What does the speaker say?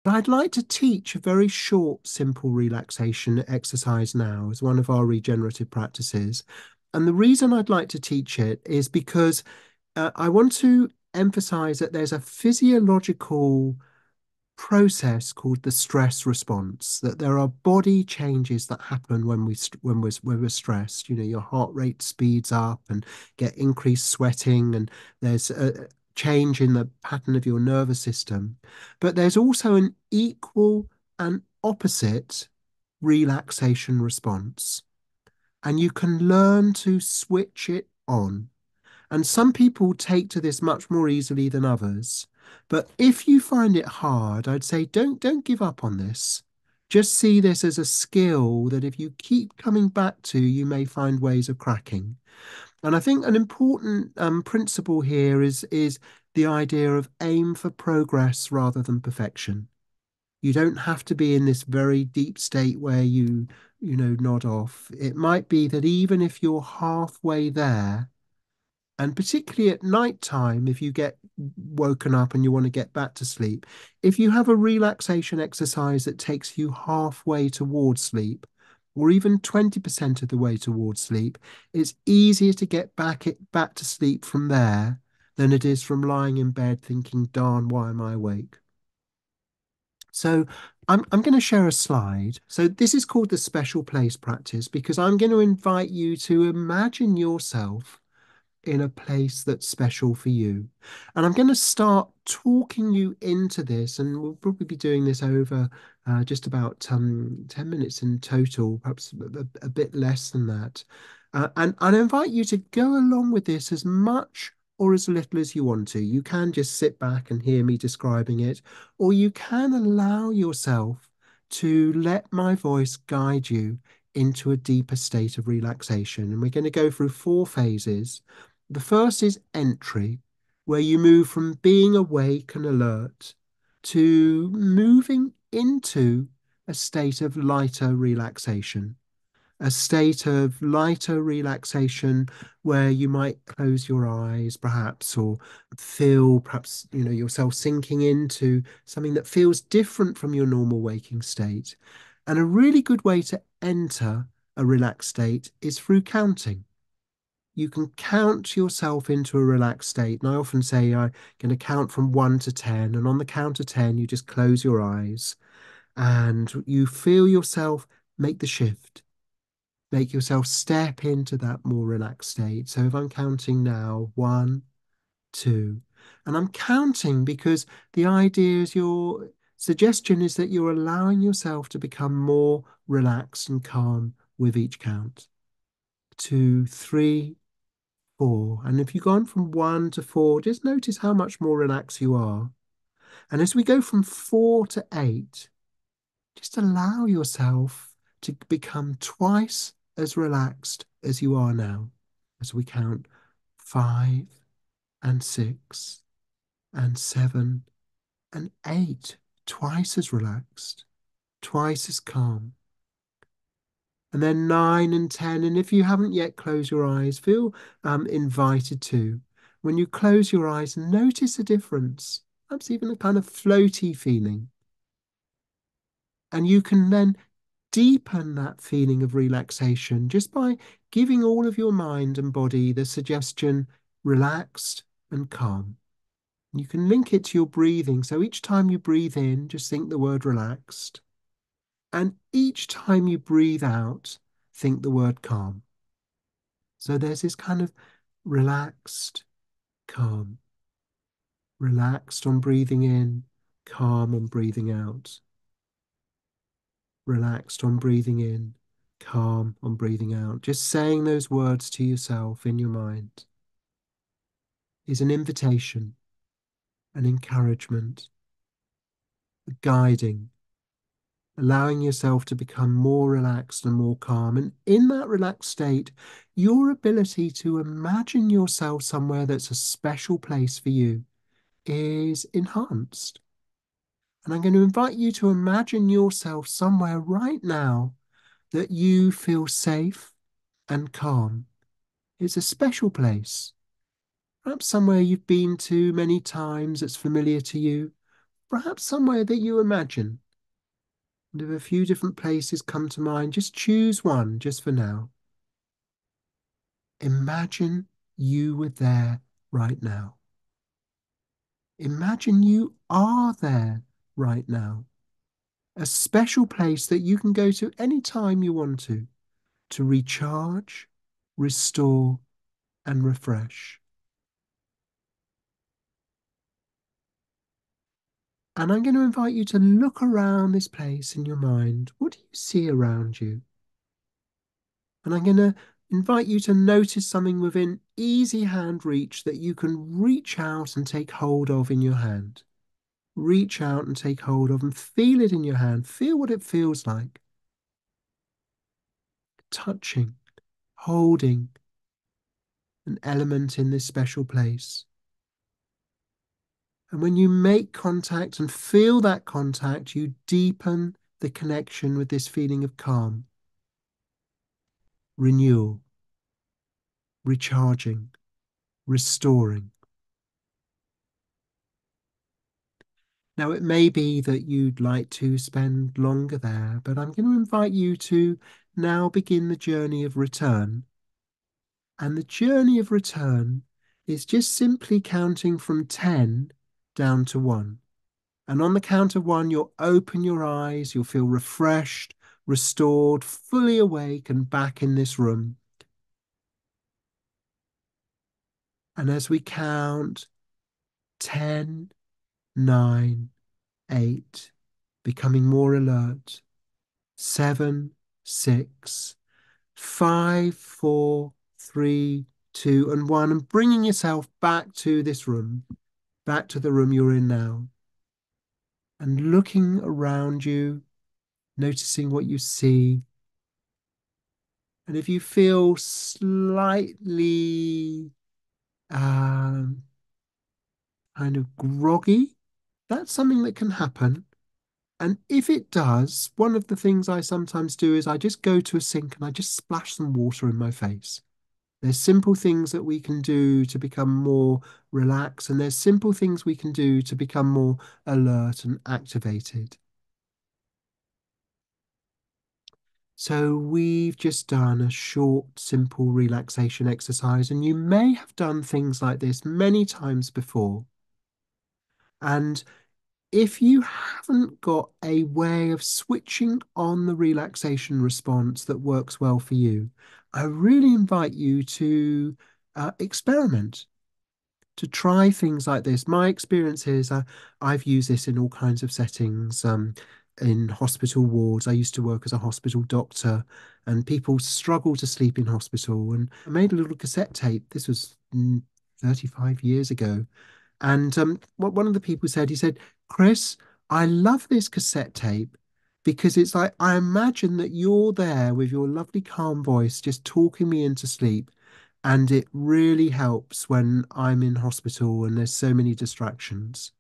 I'd like to teach a very short, simple relaxation exercise now as one of our regenerative practices. And the reason I'd like to teach it is because I want to emphasize that there's a physiological process called the stress response, that there are body changes that happen when we're stressed. You know, your heart rate speeds up and get increased sweating, and there's a change in the pattern of your nervous system. But there's also an equal and opposite relaxation response, and you can learn to switch it on. And some people take to this much more easily than others. But if you find it hard, I'd say don't give up on this. Just see this as a skill that if you keep coming back to, you may find ways of cracking. And I think an important principle here is the idea of aim for progress rather than perfection. You don't have to be in this very deep state where you nod off. It might be that even if you're halfway there, and particularly at night time, if you get woken up and you want to get back to sleep, if you have a relaxation exercise that takes you halfway towards sleep, or even 20% of the way towards sleep, it's easier to get back to sleep from there than it is from lying in bed thinking, darn, why am I awake? So I'm going to share a slide. So this is called the special place practice because I'm going to invite you to imagine yourself in a place that's special for you. And I'm going to start talking you into this, and we'll probably be doing this over just about 10 minutes in total, perhaps a bit less than that. And I invite you to go along with this as much or as little as you want to. You can just sit back and hear me describing it, or you can allow yourself to let my voice guide you into a deeper state of relaxation. And we're going to go through four phases. The first is entry, where you move from being awake and alert to moving into a state of lighter relaxation. A state of lighter relaxation where you might close your eyes, perhaps, or feel perhaps, yourself sinking into something that feels different from your normal waking state. And a really good way to enter a relaxed state is through counting. You can count yourself into a relaxed state. And I often say I'm going to count from 1 to 10. And on the count of 10, you just close your eyes and you feel yourself make the shift, make yourself step into that more relaxed state. So if I'm counting now, 1, 2, and I'm counting because the idea is your suggestion is that you're allowing yourself to become more relaxed and calm with each count. 2, 3, 4. And if you've gone from 1 to 4, just notice how much more relaxed you are. And as we go from 4 to 8, just allow yourself to become twice as relaxed as you are now. As we count 5 and 6 and 7 and 8, twice as relaxed, twice as calm. And then 9 and 10. And if you haven't yet closed your eyes, feel invited to. When you close your eyes, notice a difference, perhaps even a kind of floaty feeling. And you can then deepen that feeling of relaxation just by giving all of your mind and body the suggestion relaxed and calm. You can link it to your breathing. So each time you breathe in, just think the word relaxed. And each time you breathe out, think the word calm. So there's this kind of relaxed, calm, relaxed on breathing in, calm on breathing out, relaxed on breathing in, calm on breathing out. Just saying those words to yourself in your mind is an invitation, an encouragement, a guiding, allowing yourself to become more relaxed and more calm. And in that relaxed state, your ability to imagine yourself somewhere that's a special place for you is enhanced. And I'm going to invite you to imagine yourself somewhere right now that you feel safe and calm. It's a special place, perhaps somewhere you've been to many times that's familiar to you, perhaps somewhere that you imagine. And if a few different places come to mind, just choose one just for now. Imagine you were there right now. Imagine you are there right now. A special place that you can go to any time you want to recharge, restore, and refresh. And I'm going to invite you to look around this place in your mind. What do you see around you? And I'm going to invite you to notice something within easy hand reach that you can reach out and take hold of in your hand. Reach out and take hold of and feel it in your hand. Feel what it feels like. Touching, holding an element in this special place. And when you make contact and feel that contact, you deepen the connection with this feeling of calm, renewal, recharging, restoring. Now, it may be that you'd like to spend longer there, but I'm going to invite you to now begin the journey of return. And the journey of return is just simply counting from 10 down to 1. And on the count of 1, you'll open your eyes, you'll feel refreshed, restored, fully awake, and back in this room. And as we count 10, 9, 8, becoming more alert, 7, 6, 5, 4, 3, 2, and 1, and bringing yourself back to this room, back to the room you're in now, and looking around you, noticing what you see. And if you feel slightly um, kind of groggy, that's something that can happen. And if it does, one of the things I sometimes do is I just go to a sink and I just splash some water in my face. There's simple things that we can do to become more relaxed, and there's simple things we can do to become more alert and activated. So we've just done a short, simple relaxation exercise, and you may have done things like this many times before. And if you haven't got a way of switching on the relaxation response that works well for you, I really invite you to experiment, to try things like this. My experience is I've used this in all kinds of settings. In hospital wards, I used to work as a hospital doctor, and people struggle to sleep in hospital. And I made a little cassette tape. This was 35 years ago. And what one of the people said, he said, Chris, I love this cassette tape because it's like I imagine that you're there with your lovely calm voice just talking me into sleep. And it really helps when I'm in hospital and there's so many distractions.